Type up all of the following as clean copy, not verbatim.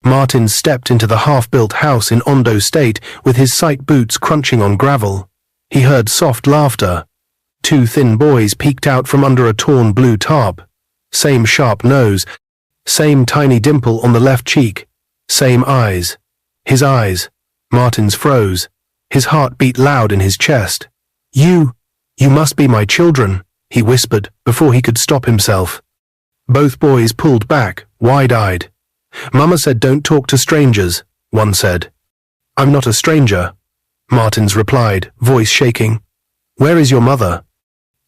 Martins stepped into the half-built house in Ondo State with his sight boots crunching on gravel. He heard soft laughter. Two thin boys peeked out from under a torn blue tarp. Same sharp nose, same tiny dimple on the left cheek, same eyes. His eyes. Martins froze. His heart beat loud in his chest. You must be my children," he whispered before he could stop himself. Both boys pulled back, wide-eyed. "Mama said don't talk to strangers," one said. "I'm not a stranger," Martins replied, voice shaking. "Where is your mother?"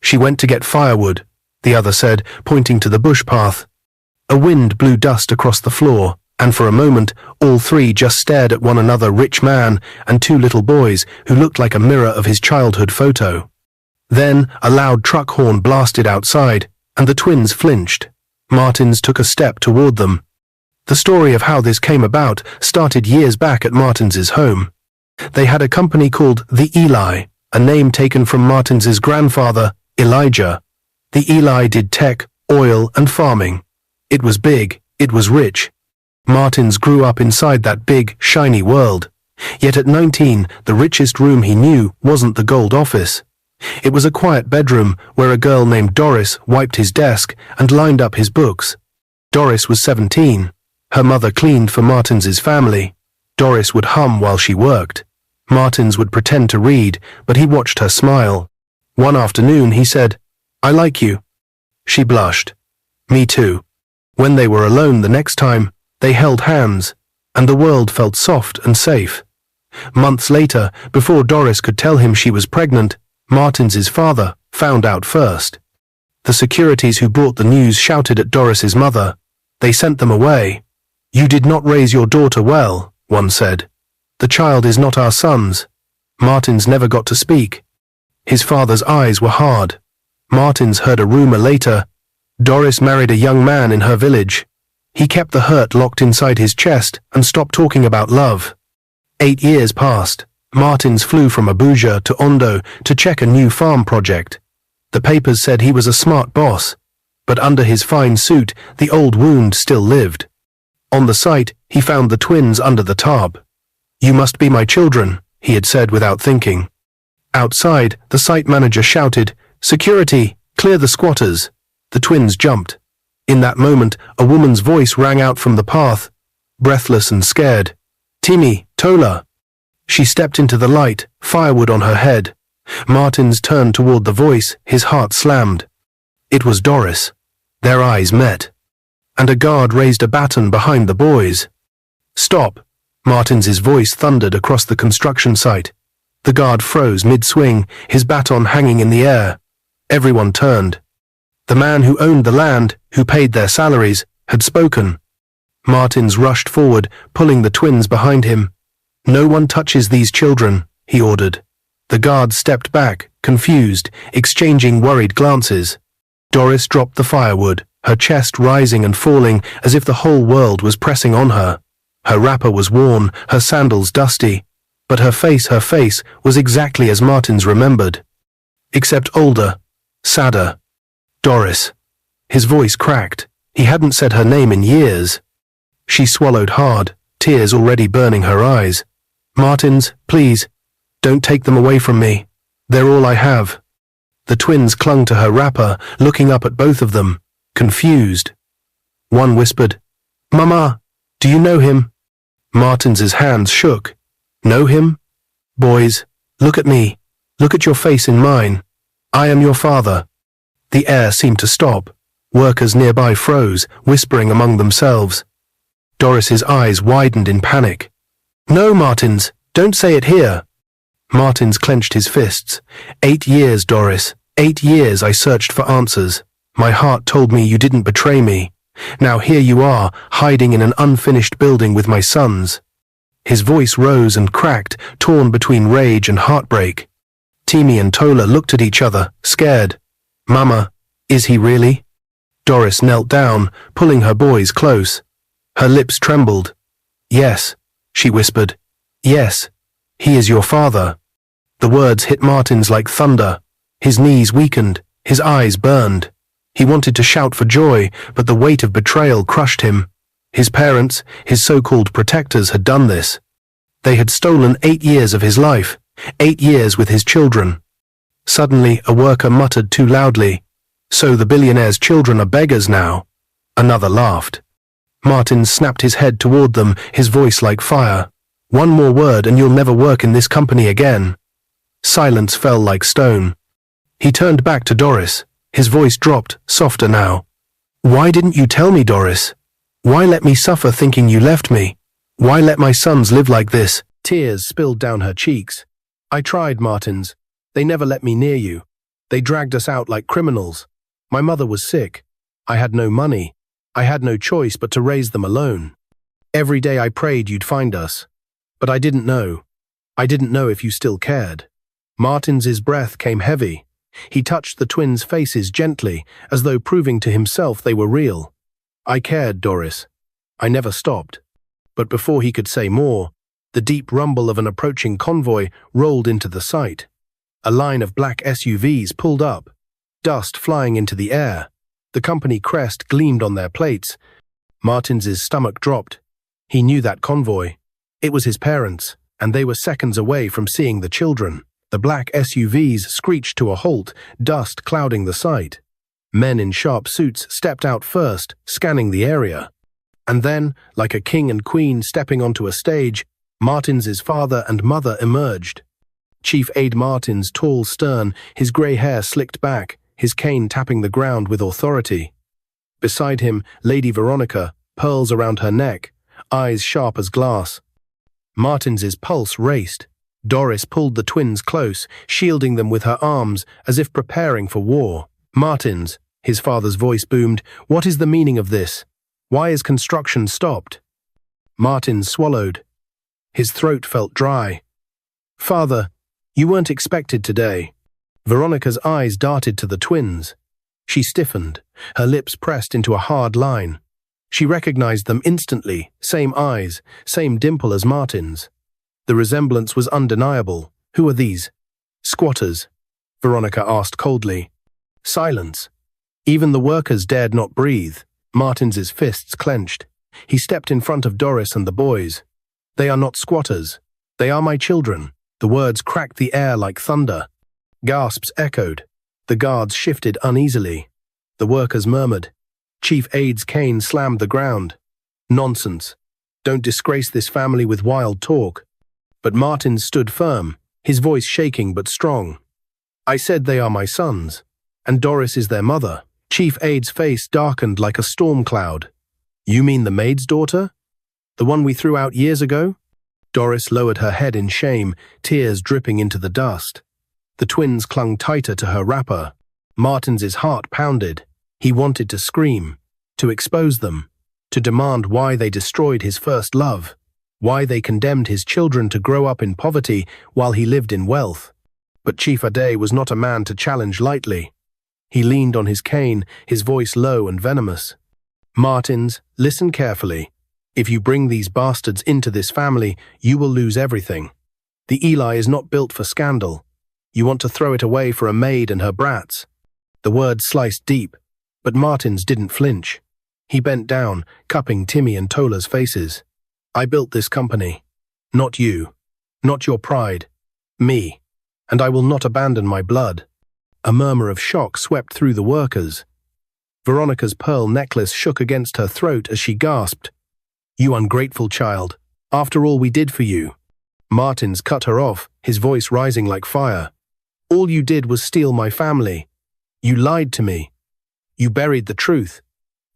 "She went to get firewood," the other said, pointing to the bush path. A wind blew dust across the floor, and for a moment all three just stared at one another, rich man and two little boys who looked like a mirror of his childhood photo. Then a loud truck horn blasted outside, and the twins flinched. Martins took a step toward them. The story of how this came about started years back at Martins's home. They had a company called the Eli, a name taken from Martins's grandfather, Elijah. The Eli did tech, oil, and farming. It was big, it was rich. Martins grew up inside that big, shiny world. Yet at 19, the richest room he knew wasn't the gold office. It was a quiet bedroom where a girl named Doris wiped his desk and lined up his books. Doris was 17. Her mother cleaned for Martins's family. Doris would hum while she worked. Martins would pretend to read, but he watched her smile. One afternoon he said, "I like you." She blushed. "Me too." When they were alone the next time, they held hands, and the world felt soft and safe. Months later, before Doris could tell him she was pregnant, Martins's father found out first. The securities who brought the news shouted at Doris's mother. They sent them away. "You did not raise your daughter well," one said. "The child is not our son's." Martins never got to speak. His father's eyes were hard. Martins heard a rumor later. Doris married a young man in her village. He kept the hurt locked inside his chest and stopped talking about love. 8 years passed. Martins flew from Abuja to Ondo to check a new farm project. The papers said he was a smart boss, but under his fine suit, the old wound still lived. On the site, he found the twins under the tarp. "You must be my children," he had said without thinking. Outside, the site manager shouted, "Security, clear the squatters." The twins jumped. In that moment, a woman's voice rang out from the path, breathless and scared. "Timi, Tola." She stepped into the light, firewood on her head. Martins turned toward the voice, his heart slammed. It was Doris. Their eyes met. And a guard raised a baton behind the boys. "Stop," Martins's voice thundered across the construction site. The guard froze mid-swing, his baton hanging in the air. Everyone turned. The man who owned the land, who paid their salaries, had spoken. Martins rushed forward, pulling the twins behind him. "No one touches these children," he ordered. The guard stepped back, confused, exchanging worried glances. Doris dropped the firewood, her chest rising and falling as if the whole world was pressing on her. Her wrapper was worn, her sandals dusty, but her face was exactly as Martins remembered. Except older, sadder. Doris. His voice cracked. He hadn't said her name in years. She swallowed hard, tears already burning her eyes. "Martins, please, don't take them away from me. They're all I have." The twins clung to her wrapper, looking up at both of them, confused. One whispered, "Mama, do you know him?" Martins's hands shook. "Know him? Boys, look at me. Look at your face in mine. I am your father." The air seemed to stop. Workers nearby froze, whispering among themselves. Doris's eyes widened in panic. "No, Martins, don't say it here." Martins clenched his fists. 8 years, Doris. 8 years I searched for answers. My heart told me you didn't betray me. Now here you are, hiding in an unfinished building with my sons. His voice rose and cracked, torn between rage and heartbreak. Timi and Tola looked at each other, scared. "Mama, is he really?" Doris knelt down, pulling her boys close. Her lips trembled. "Yes," she whispered. "Yes, he is your father." The words hit Martins like thunder. His knees weakened, his eyes burned. He wanted to shout for joy, but the weight of betrayal crushed him. His parents, his so-called protectors, had done this. They had stolen 8 years of his life, 8 years with his children. Suddenly, a worker muttered too loudly, "So the billionaire's children are beggars now." Another laughed. Martin snapped his head toward them, his voice like fire. "One more word and you'll never work in this company again." Silence fell like stone. He turned back to Doris. His voice dropped, softer now. "Why didn't you tell me, Doris? Why let me suffer thinking you left me? Why let my sons live like this?" Tears spilled down her cheeks. "I tried, Martins. They never let me near you. They dragged us out like criminals. My mother was sick. I had no money. I had no choice but to raise them alone. Every day I prayed you'd find us. But I didn't know. I didn't know if you still cared." Martins's breath came heavy. He touched the twins' faces gently, as though proving to himself they were real. "I cared, Doris. I never stopped." But before he could say more, the deep rumble of an approaching convoy rolled into the sight. A line of black SUVs pulled up, dust flying into the air. The company crest gleamed on their plates. Martins's stomach dropped. He knew that convoy. It was his parents, and they were seconds away from seeing the children. The black SUVs screeched to a halt, dust clouding the sight. Men in sharp suits stepped out first, scanning the area. And then, like a king and queen stepping onto a stage, Martins's father and mother emerged. Chief Aide Martins, tall, stern, his grey hair slicked back, his cane tapping the ground with authority. Beside him, Lady Veronica, pearls around her neck, eyes sharp as glass. Martins's pulse raced. Doris pulled the twins close, shielding them with her arms, as if preparing for war. "Martins," his father's voice boomed, "what is the meaning of this? Why is construction stopped?" Martins swallowed. His throat felt dry. "Father, you weren't expected today." Veronica's eyes darted to the twins. She stiffened, her lips pressed into a hard line. She recognized them instantly, same eyes, same dimple as Martin's. The resemblance was undeniable. "Who are these?" "Squatters," Veronica asked coldly. Silence. Even the workers dared not breathe. Martins's fists clenched. He stepped in front of Doris and the boys. "They are not squatters. They are my children." The words cracked the air like thunder. Gasps echoed. The guards shifted uneasily. The workers murmured. Chief Aide's cane slammed the ground. "Nonsense. Don't disgrace this family with wild talk." But Martins stood firm, his voice shaking but strong. "I said they are my sons, and Doris is their mother." Chief Aide's face darkened like a storm cloud. "You mean the maid's daughter? The one we threw out years ago?" Doris lowered her head in shame, tears dripping into the dust. The twins clung tighter to her wrapper. Martins's heart pounded. He wanted to scream, to expose them, to demand why they destroyed his first love, why they condemned his children to grow up in poverty while he lived in wealth. But Chief Ade was not a man to challenge lightly. He leaned on his cane, his voice low and venomous. "Martins, listen carefully. If you bring these bastards into this family, you will lose everything. The Eli is not built for scandal. You want to throw it away for a maid and her brats." The words sliced deep, but Martins didn't flinch. He bent down, cupping Timmy and Tola's faces. "I built this company. Not you. Not your pride. Me. And I will not abandon my blood." A murmur of shock swept through the workers. Veronica's pearl necklace shook against her throat as she gasped. "You ungrateful child. After all we did for you." Martins cut her off, his voice rising like fire. "All you did was steal my family. You lied to me. You buried the truth.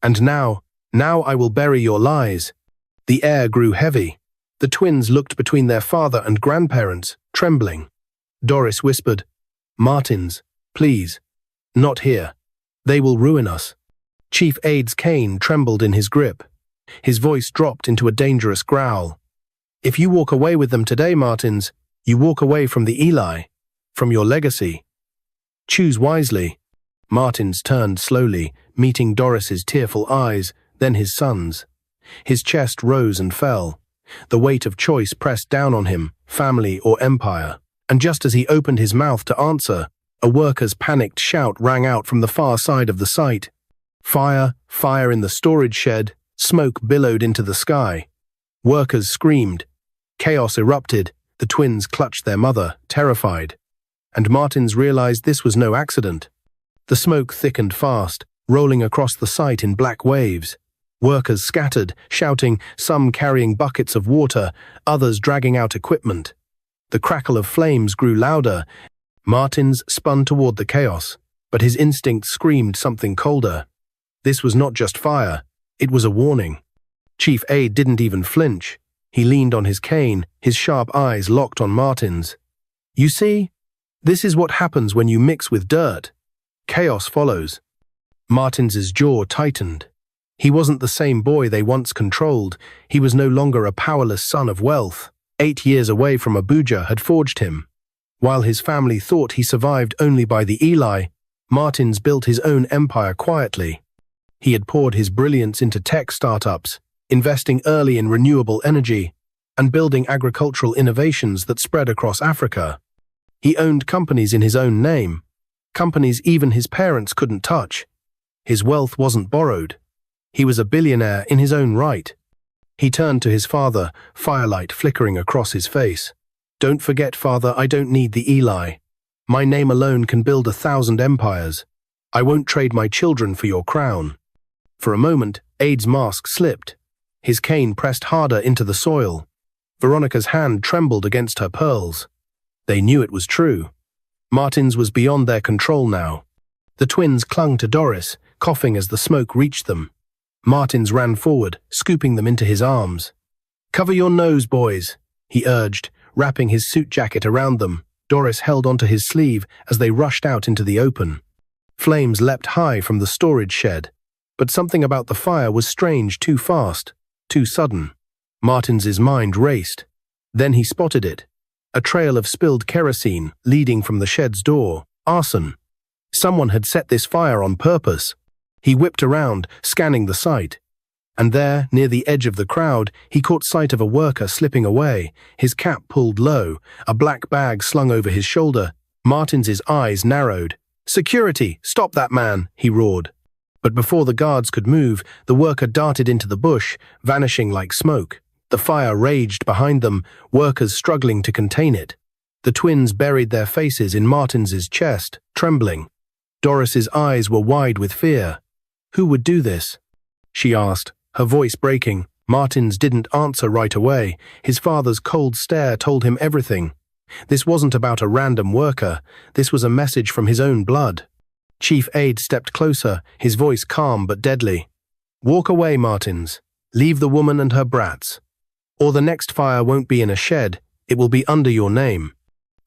And now I will bury your lies." The air grew heavy. The twins looked between their father and grandparents, trembling. Doris whispered, "Martins, please. Not here. They will ruin us." Chief Aide's cane trembled in his grip. His voice dropped into a dangerous growl. "If you walk away with them today, Martins, you walk away from the Eli, from your legacy. Choose wisely." Martins turned slowly, meeting Doris's tearful eyes, then his son's. His chest rose and fell. The weight of choice pressed down on him, family or empire. And just as he opened his mouth to answer, a worker's panicked shout rang out from the far side of the site. "Fire! Fire in the storage shed!" Smoke billowed into the sky. Workers screamed. Chaos erupted. The twins clutched their mother, terrified. And Martins realized this was no accident. The smoke thickened fast, rolling across the site in black waves. Workers scattered, shouting, some carrying buckets of water, others dragging out equipment. The crackle of flames grew louder. Martins spun toward the chaos, but his instinct screamed something colder. This was not just fire, it was a warning. Chief Aide didn't even flinch. He leaned on his cane, his sharp eyes locked on Martins. You see, this is what happens when you mix with dirt. Chaos follows. Martins's jaw tightened. He wasn't the same boy they once controlled. He was no longer a powerless son of wealth. 8 years away from Abuja had forged him. While his family thought he survived only by the Eli, Martins built his own empire quietly. He had poured his brilliance into tech startups, investing early in renewable energy, and building agricultural innovations that spread across Africa. He owned companies in his own name, companies even his parents couldn't touch. His wealth wasn't borrowed. He was a billionaire in his own right. He turned to his father, firelight flickering across his face. Don't forget, father, I don't need the Eli. My name alone can build 1,000 empires. I won't trade my children for your crown. For a moment, Aide's mask slipped. His cane pressed harder into the soil. Veronica's hand trembled against her pearls. They knew it was true. Martins was beyond their control now. The twins clung to Doris, coughing as the smoke reached them. Martins ran forward, scooping them into his arms. Cover your nose, boys, he urged, wrapping his suit jacket around them. Doris held onto his sleeve as they rushed out into the open. Flames leapt high from the storage shed, but something about the fire was strange, too fast, too sudden. Martins's mind raced. Then he spotted it. A trail of spilled kerosene leading from the shed's door. Arson. Someone had set this fire on purpose. He whipped around, scanning the site. And there, near the edge of the crowd, he caught sight of a worker slipping away, his cap pulled low, a black bag slung over his shoulder. Martins's eyes narrowed. Security, stop that man, he roared. But before the guards could move, the worker darted into the bush, vanishing like smoke. The fire raged behind them, workers struggling to contain it. The twins buried their faces in Martins's chest, trembling. Doris's eyes were wide with fear. Who would do this? She asked, her voice breaking. Martins didn't answer right away. His father's cold stare told him everything. This wasn't about a random worker. This was a message from his own blood. Chief Aide stepped closer, his voice calm but deadly. Walk away, Martins. Leave the woman and her brats. Or the next fire won't be in a shed, it will be under your name.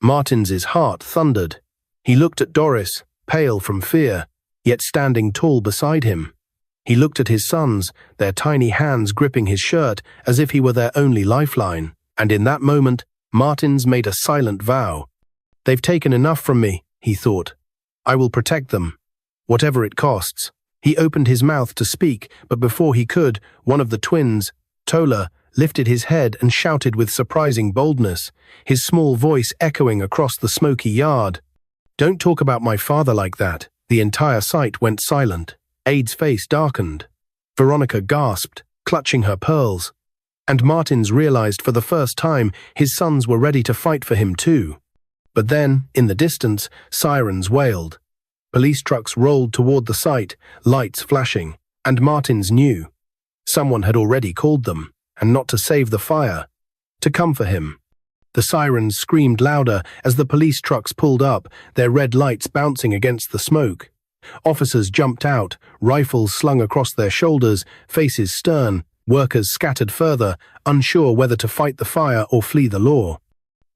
Martins's heart thundered. He looked at Doris, pale from fear, yet standing tall beside him. He looked at his sons, their tiny hands gripping his shirt as if he were their only lifeline. And in that moment, Martins made a silent vow. They've taken enough from me, he thought. I will protect them, whatever it costs. He opened his mouth to speak, but before he could, one of the twins, Tola, lifted his head and shouted with surprising boldness, his small voice echoing across the smoky yard. Don't talk about my father like that. The entire site went silent. Aide's face darkened. Veronica gasped, clutching her pearls. And Martins realized for the first time his sons were ready to fight for him too. But then, in the distance, sirens wailed. Police trucks rolled toward the site, lights flashing, and Martins knew. Someone had already called them, and not to save the fire, to come for him. The sirens screamed louder as the police trucks pulled up, their red lights bouncing against the smoke. Officers jumped out, rifles slung across their shoulders, faces stern, workers scattered further, unsure whether to fight the fire or flee the law.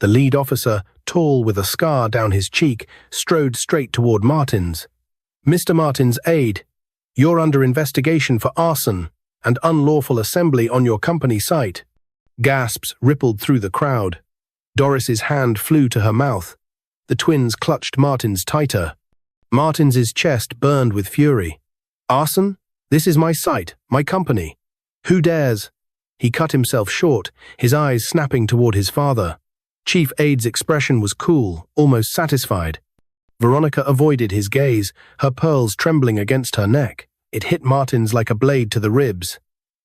The lead officer, tall with a scar down his cheek, strode straight toward Martins. Mr. Martins' aide, you're under investigation for arson and unlawful assembly on your company site. Gasps rippled through the crowd. Doris's hand flew to her mouth. The twins clutched Martins tighter. Martins's chest burned with fury. Arson? This is my site, my company. Who dares? He cut himself short, his eyes snapping toward his father. Chief Aide's expression was cool, almost satisfied. Veronica avoided his gaze, her pearls trembling against her neck. It hit Martins like a blade to the ribs.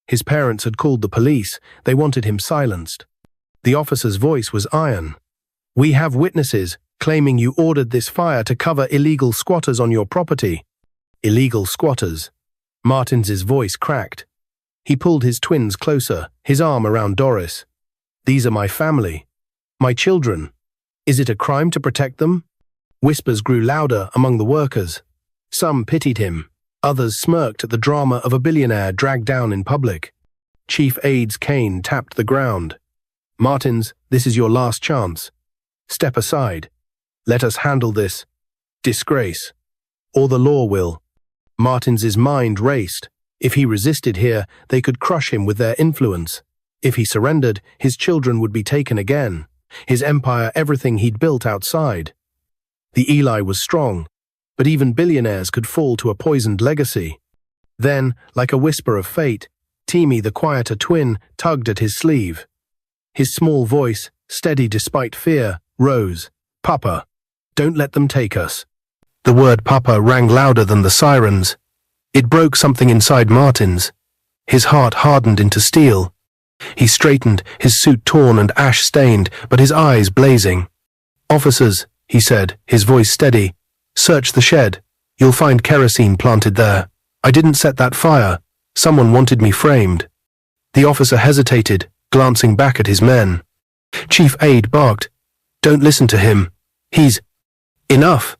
His parents had called the police. They wanted him silenced. The officer's voice was iron. "We have witnesses claiming you ordered this fire to cover illegal squatters on your property." Illegal squatters. Martin's voice cracked. He pulled his twins closer, his arm around Doris. "These are my family. My children. Is it a crime to protect them?" Whispers grew louder among the workers. Some pitied him. Others smirked at the drama of a billionaire dragged down in public. Chief Aid's cane tapped the ground. "Martins, this is your last chance. Step aside. Let us handle this disgrace. Or the law will." Martins's mind raced. If he resisted here, they could crush him with their influence. If he surrendered, his children would be taken again. His empire, everything he'd built outside. The Eli was strong, but even billionaires could fall to a poisoned legacy. Then, like a whisper of fate, Timmy, the quieter twin, tugged at his sleeve. His small voice, steady despite fear, rose. "Papa, don't let them take us." The word Papa rang louder than the sirens. It broke something inside Martins. His heart hardened into steel. He straightened, his suit torn and ash-stained, but his eyes blazing. "Officers," he said, his voice steady, "search the shed. You'll find kerosene planted there. I didn't set that fire. Someone wanted me framed." The officer hesitated, glancing back at his men. Chief Aid barked, "Don't listen to him. He's—" "Enough!"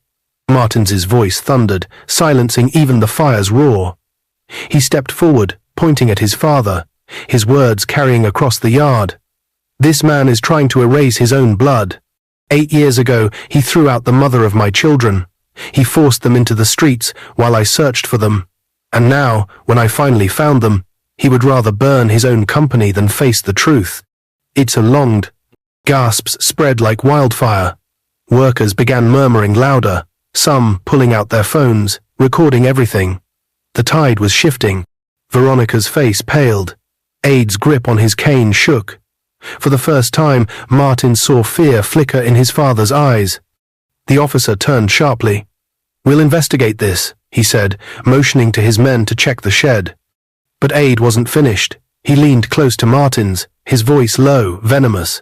Martins's voice thundered, silencing even the fire's roar. He stepped forward, pointing at his father, his words carrying across the yard. "This man is trying to erase his own blood. 8 years ago, he threw out the mother of my children. He forced them into the streets while I searched for them. And now, when I finally found them, he would rather burn his own company than face the truth." "It's a longed." Gasps spread like wildfire. Workers began murmuring louder, some pulling out their phones, recording everything. The tide was shifting. Veronica's face paled. Aid's grip on his cane shook. For the first time, Martin saw fear flicker in his father's eyes. The officer turned sharply. "We'll investigate this," he said, motioning to his men to check the shed. But Aid wasn't finished. He leaned close to Martin's, his voice low, venomous.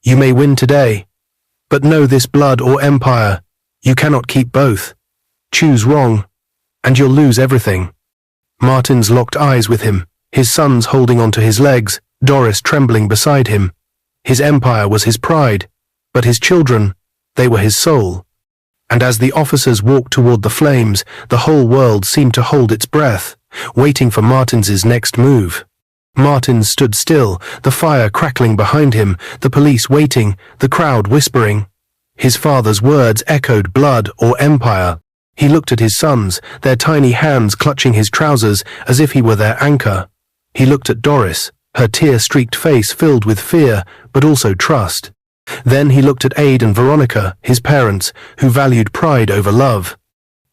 "You may win today, but know this blood or empire. You cannot keep both. Choose wrong, and you'll lose everything." Martins locked eyes with him, his sons holding onto his legs, Doris trembling beside him. His empire was his pride, but his children, they were his soul. And as the officers walked toward the flames, the whole world seemed to hold its breath, waiting for Martins's next move. Martins stood still, the fire crackling behind him, the police waiting, the crowd whispering. His father's words echoed blood or empire. He looked at his sons, their tiny hands clutching his trousers as if he were their anchor. He looked at Doris, her tear-streaked face filled with fear, but also trust. Then he looked at Aid and Veronica, his parents, who valued pride over love.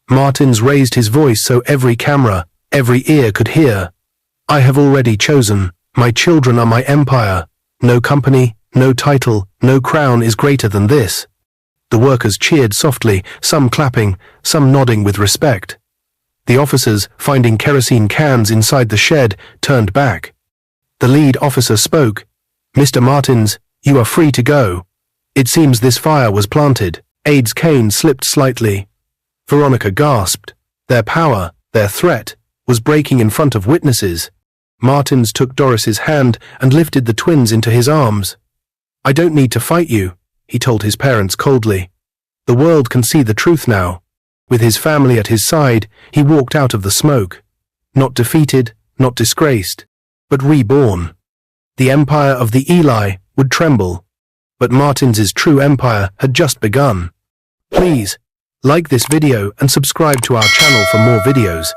Martins raised his voice so every camera, every ear could hear. "I have already chosen. My children are my empire. No company, no title, no crown is greater than this." The workers cheered softly, some clapping, some nodding with respect. The officers, finding kerosene cans inside the shed, turned back. The lead officer spoke. "Mr. Martins, you are free to go. It seems this fire was planted." Aid's cane slipped slightly. Veronica gasped. Their power, their threat, was breaking in front of witnesses. Martins took Doris's hand and lifted the twins into his arms. "I don't need to fight you," he told his parents coldly. "The world can see the truth now." With his family at his side, he walked out of the smoke. Not defeated, not disgraced, but reborn. The empire of the Eli would tremble, but Martins's true empire had just begun. Please, like this video and subscribe to our channel for more videos.